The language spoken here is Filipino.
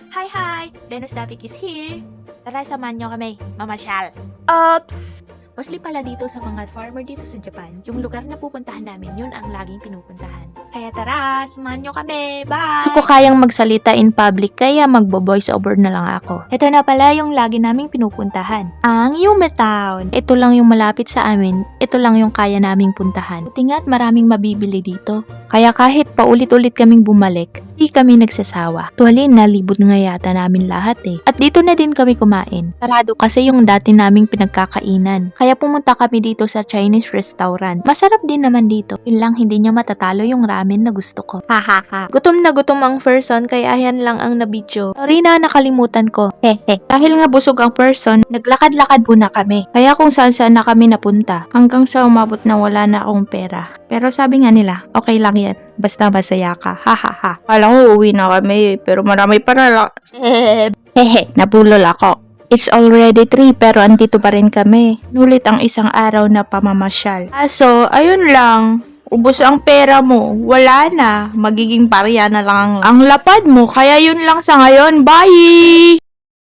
Hi! Venus Davic is here! Tara, samahan nyo kami, mamasyal. Ops! Mostly pala dito sa mga farmer dito sa Japan, yung lugar na pupuntahan namin, yun ang laging pinupuntahan. Kaya tara, samahan nyo kami. Bye! Hindi ko kayang magsalita in public kaya magbo-voice over na lang ako. Ito na pala yung lagi naming pinupuntahan. Ang Yume Town. Ito lang yung malapit sa amin. Ito lang yung kaya naming puntahan. Buti nga't maraming mabibili dito. Kaya kahit paulit-ulit kaming bumalik, di kami nagsasawa. Tuwalin, nalibot nga yata namin lahat eh. At dito na din kami kumain. Sarado kasi yung dati naming pinagkakainan. Kaya pumunta kami dito sa Chinese restaurant. Masarap din naman dito. Yun lang hindi niya matatalo yung ramen na gusto ko. Hahaha. Gutom na gutom ang person kaya yan lang ang nabidyo. Sorry na nakalimutan ko. Hehe. Dahil nga busog ang person, naglakad-lakad muna kami. Kaya kung saan-saan na kami napunta. Hanggang sa umabot na wala na akong pera. Pero sabi nga nila, okay lang yan. Basta masaya ka. Hahaha. Kala ko uuwi na kami pero marami pa na Hehe, nabulol ako. It's already 3 pero andito pa rin kami. Nulit ang isang araw na pamamasyal. So, ayun lang. Ubos ang pera mo. Wala na. Magiging barya na lang ang lapad mo. Kaya yun lang sa ngayon. Bye!